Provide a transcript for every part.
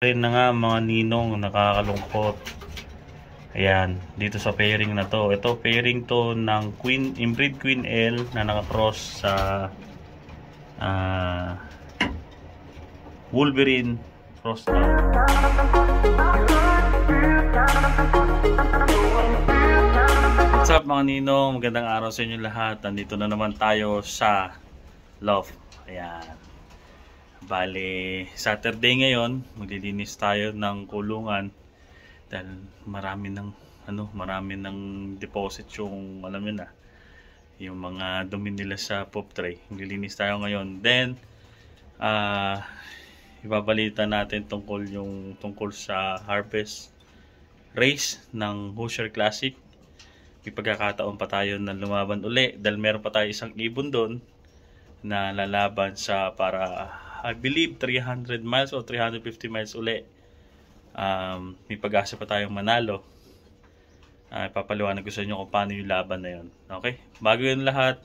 Rin na nga mga ninong, nakakalungkot. Ayan, dito sa pairing na to. Ito pairing to ng inbreed Queen L na nakakross sa Wolverine cross na. What's up mga ninong, magandang araw sa inyo lahat. Nandito na naman tayo sa loft. Ayan. Bale, Saturday ngayon, maglilinis tayo ng kulungan dahil marami ng deposit yung alam niyo na, yung mga dumi nila sa pop tray. Maglilinis tayo ngayon. Then ibabalita natin tungkol sa harvest race ng Hoosier Classic. May pagkakataon pa tayo na lumaban uli dahil meron pa tayo isang ibon doon na lalaban sa para I believe 300 miles o 350 miles uli. May pag-asa pa tayong manalo. Papaliwanag ko sa inyo kung paano yung laban na yun. Okay? Bago yun lahat,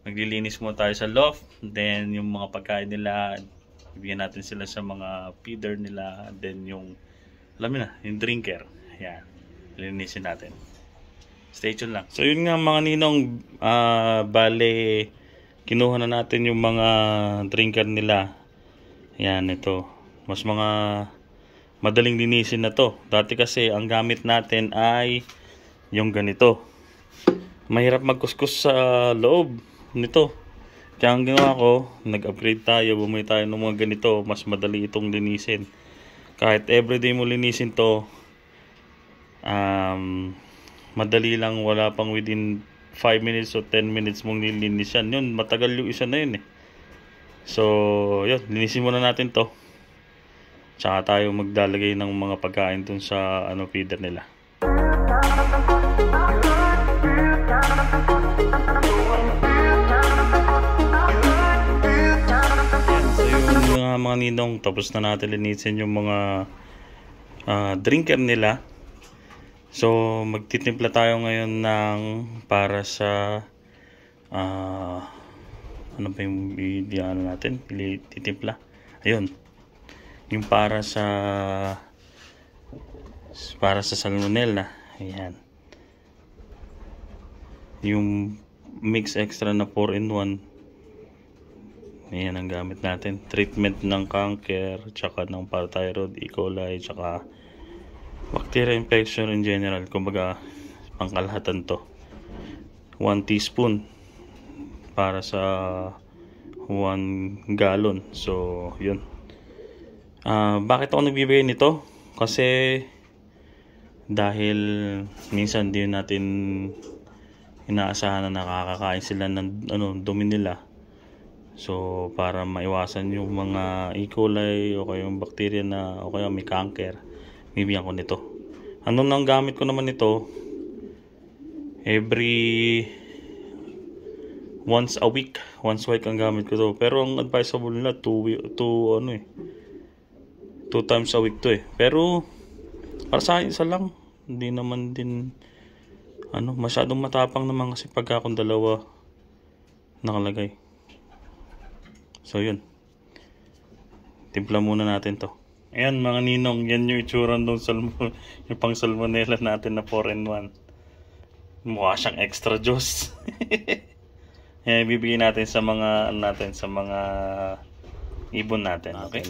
maglilinis mo tayo sa loft. Then yung mga pagkain nila, ibigyan natin sila sa mga feeder nila. Then yung, alam mo na, yung drinker. Ayan. Linisin natin. Stay tuned lang. So yun nga mga ninong, bale, kinuha na natin yung mga drinker nila. Ayan, ito. Mas mga madaling linisin na to. Dati kasi ang gamit natin ay yung ganito. Mahirap magkuskus sa loob nito. Kaya ang ginawa ko, nag-upgrade tayo, bumili tayo ng mga ganito. Mas madali itong linisin. Kahit everyday mo linisin to, madali lang, wala pang within 5 minutes o 10 minutes mong nilinis yan. Yun, matagal yung isa na yun eh. So, yun, linisin muna natin to. Tsaka tayo maglalagay ng mga pagkain dun sa feeder nila. So yun mga ninong, tapos na natin linisin yung mga drinker nila. So magtitimpla tayo ngayon ng para sa ano ba yung natin? Titimpla. Ayun. Yung para sa salmonella. Ayan. Yung mix extra na 4-in-1. Ayan ang gamit natin. Treatment ng cancer, tsaka ng parathyroid, E. coli, tsaka bacteria infection in general. Kumbaga, pangkalahatan to. 1 teaspoon para sa 1 gallon. So, yun. Bakit ako nagbibigay nito? Kasi dahil minsan din natin inaasahan na nakakakain sila ng dumi nila. So, para maiwasan yung mga E. coli o kaya yung bacteria na o kaya may cancer, bibigyan ko nito. Ano nang gamit ko naman ito? Once a week ang gamit ko to. Pero ang advisable nila 2 times a week to eh. Pero para sa akin isa lang. Hindi naman din masyadong matapang naman kasi pagka akong dalawa nakalagay. So yun. Timpla muna natin to. Ayan mga ninong, yan yung itsura ng yung pang salmonella natin na 4-in-1. Mukha siyang extra juice. Yan, ibibigay natin sa mga ibon natin. Okay?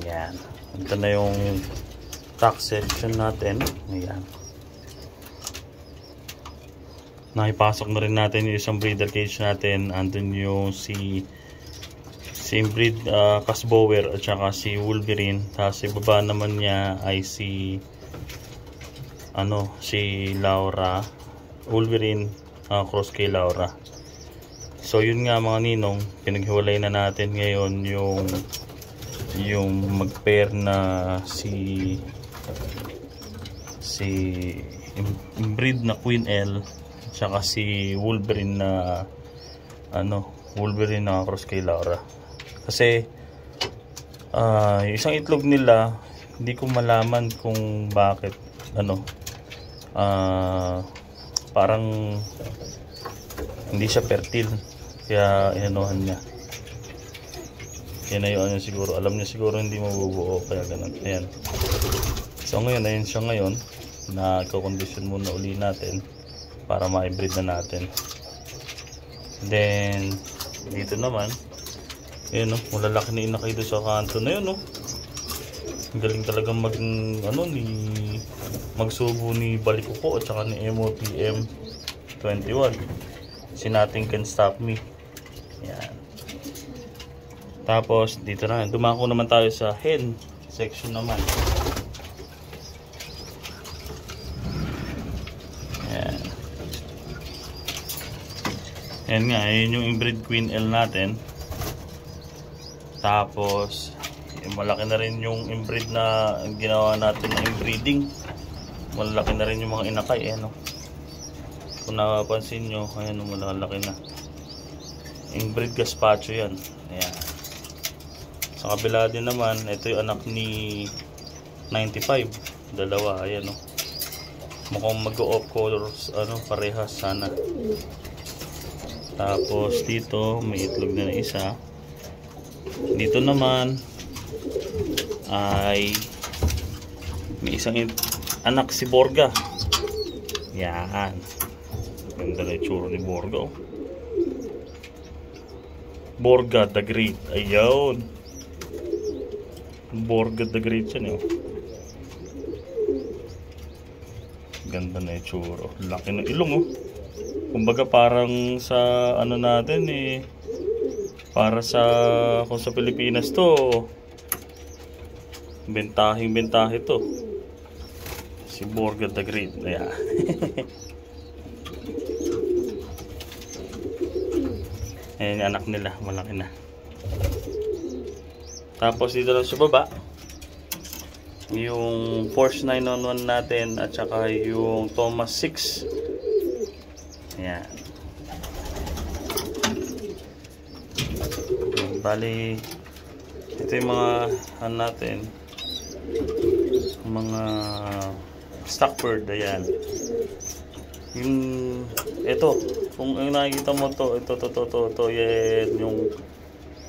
Ayan. Ito na yung tax section natin. Ayan. Nakipasok na rin natin yung isang breeder cage natin. Andun yung si inbreed Casbower at saka si Wolverine. Tapos ibaba naman niya ay si Laura Wolverine cross kay Laura. So yun nga mga ninong, pinaghiwalay na natin ngayon yung mag-pair na si inbreed na Queen L tsaka si Wolverine na Wolverine na cross kay Laura. Kasi isang itlog nila hindi ko malaman kung bakit parang hindi siya fertile kaya inanuhan niya. Tinayuan niya siguro. Alam niya siguro hindi mabubuo. Kaya ganun. Ayan. So ngayon, ayun siya ngayon. Nagkakondisyon muna uli natin para ma-breed na natin. Then dito naman, ayun, no, malalaki na inakay doon sa kanto na yun, no. Galing talaga magsubo ni Balikuko at saka ni MOTM 21. Si Nothing Can Stop Me. Yan. Tapos dito na, dumako naman tayo sa hen section naman. Yan. Yan nga, yun yung inbreed Queen L natin. Tapos malaki na rin yung inbreed na ginawa natin na inbreeding. Malaki na rin yung mga inakay, no? Kung napapansin nyo, ayan, malaki na. Inbreed gazpacho yan. Ayan. Sa kabila din naman, ito yung anak ni 95. Dalawa, ayan, no? Mukhang mag-off colors, parehas sana. Tapos dito may itlog na isa. Dito naman ay may isang anak si Borga. Yan. Ganda na itsura ni Borga, oh. Borga the Great. Ayun. Borga the Great yan, oh. Ganda na itsura. Laki ng ilong, oh. Kumbaga parang sa natin, para sa kung sa Pilipinas to, bentahe to. Si Borga the Great. Ayan. Ayan yung anak nila, malaki na. Tapos dito lang sa baba, yung Porsche 911 natin at saka yung Thomas 6. Ayan. Bali, ito yung mga natin, mga stock bird. Ayan. Yung ito, kung nakikita mo to, ito yan, yung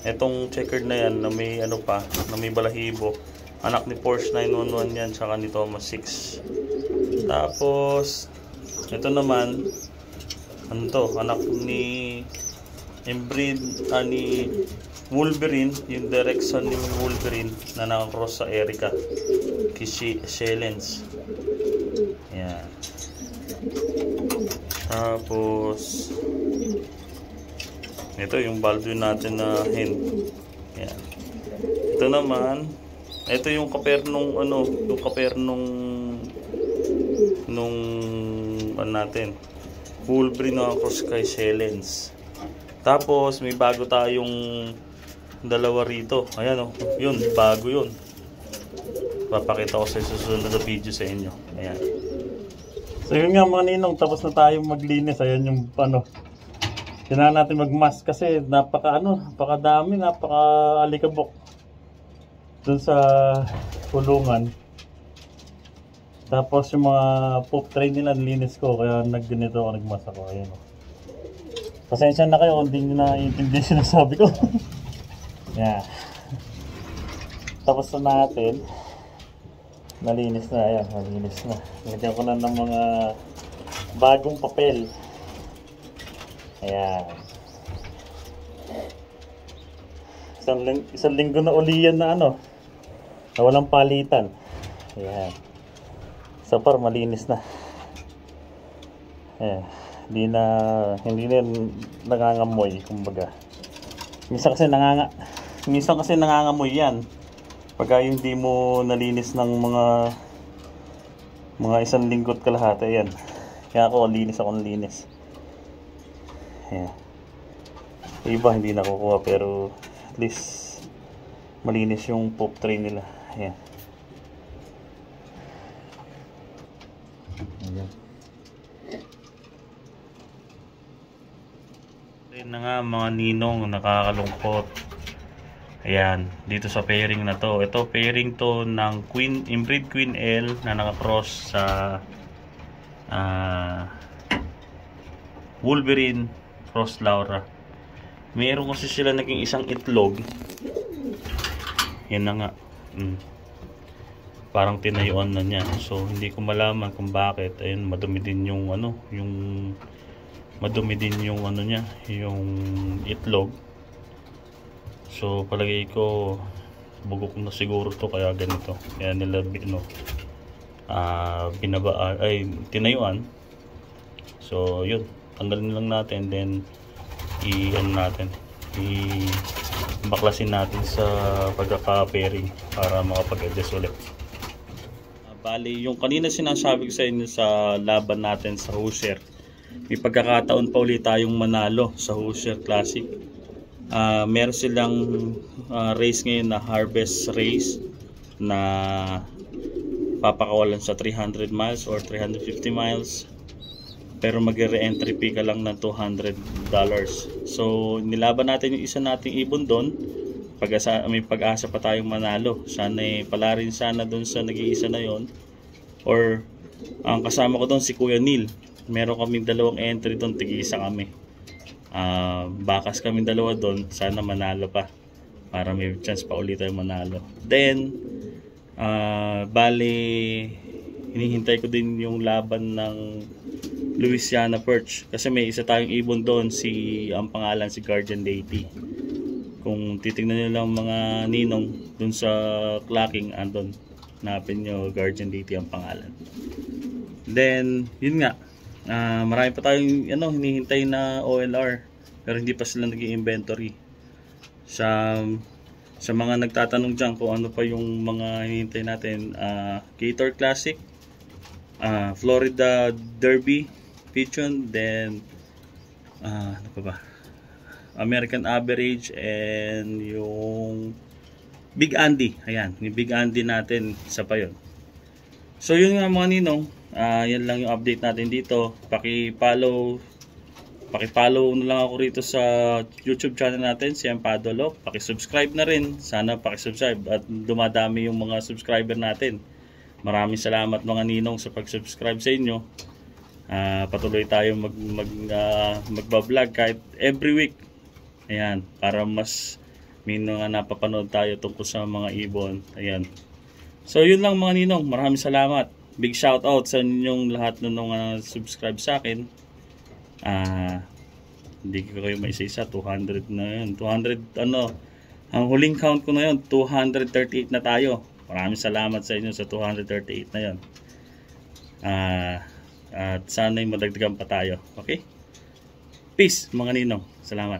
etong checkered na yan na may na may balahibo, anak ni Porsche 911 yan, saka ni Thomas 6. Tapos ito naman, anak ni inbreed ni Wolverine, yung direct son ni Wolverine na nakakross sa Erica Shellens. Ayan. Tapos ito yung Baldwin natin na hen. Ayan. Ito naman, ito yung kaper nung yung kaper nung natin, Wolverine na cross kay Shellens. Tapos may bago tayong dalawa rito. Ayan, oh. Yun, bago yun. Papakita ko sa susunod na video sa inyo. Ayan. So yun nga mga ninong, tapos na tayong maglinis. Ayan yung kailangan natin magmask kasi napakadami, napaka-alikabok dun sa kulungan. Tapos yung mga poop tray nila nilinis ko, kaya nagganito ako, nagmask ako. Ayan, oh. Pasensya na kayo kung hindi nyo naiintindihan sinasabi ko. Yeah. Tapos na natin. Nalinis na. Ayan, nalinis na. Lagyan ko na ng mga bagong papel. Ayan. Isang linggo na uli yan na na walang palitan. Ayan. So far, malinis na. Ayan. Hindi na nangangamoy, kumbaga. Minsan kasi nangangamoy yan pagka hindi mo nalinis ng mga isang linggo't kalahati. Ayan. Kaya ako nalinis. Ayan. Iba hindi nakukuha, pero at least malinis yung poop tray nila. Ayan. Ayan na nga mga ninong, nakakalungkot. Ayan, dito sa pairing na to. Ito pairing to ng inbreed Queen L na nakakross sa Wolverine cross Laura. Meron kasi sila naging isang itlog Yan na nga. Parang tinayuan na niya. So hindi ko malaman kung bakit. Ayun, madumi din yung ano, madumi din yung ano niya, yung itlog. So palagay ko bugok na siguro to, kaya ganito. Kaya nila binabaan, ay tinayuan. So yun, tanggalin lang natin, then baklasin natin sa pagkaka-pairing para makapag-adjust ulit. Bali, yung kanina sinasabi ko sa inyo sa laban natin sa Hoosier, may pagkakataon pa ulit tayong manalo sa Hoosier Classic. Meron silang race ngayon na harvest race na papakawalan sa 300 miles or 350 miles, pero mag-re-entry fee ka lang ng $200. So nilaban natin yung isa nating ibon doon. May pag-asa pa tayong manalo. Sana pala rin sana doon sa nag-iisa na yon, or ang kasama ko doon si Kuya Neil. Meron kaming dalawang entry doon, tig-isa kami. Bakas kaming dalawa doon, sana manalo pa para may chance pa ulit tayo manalo. Then bali, hinihintay ko din yung laban ng Louisiana Perch kasi may isa tayong ibon doon, ang pangalan si Guardian Deity. Kung titingnan nyo lang mga ninong doon sa clocking, andon, hanapin nyo Guardian Deity ang pangalan. Then yun nga, marami pa tayong hinihintay na OLR, pero hindi pa sila nag-i-inventory. Sa mga nagtatanong dyan kung ano pa yung mga hinihintay natin, Gator Classic, Florida Derby Pigeon, then ano pa ba, American Average, and yung Big Andy. Ayan, yung Big Andy natin, isa pa yun. So yun nga mga ninong, yan lang yung update natin dito. Paki-follow na lang ako rito sa YouTube channel natin, si Empadolo. Paki-subscribe na rin, sana paki-subscribe at dumadami yung mga subscriber natin. Maraming salamat mga ninong sa pag-subscribe sa inyo. Patuloy tayo magbablog kahit every week. Ayan, para mas may mga napapanood tayo tungkol sa mga ibon. Ayan. So yun lang mga ninong, maraming salamat. Big shout out sa inyong lahat na subscribe sa akin. Hindi ko kayo maisa-isa, 200 na yun. 200 ang huling count ko na yun, 238 na tayo. Maraming salamat sa inyo sa 238 na yun. At sana'y madagdagan pa tayo. Okay? Peace mga ninong. Salamat.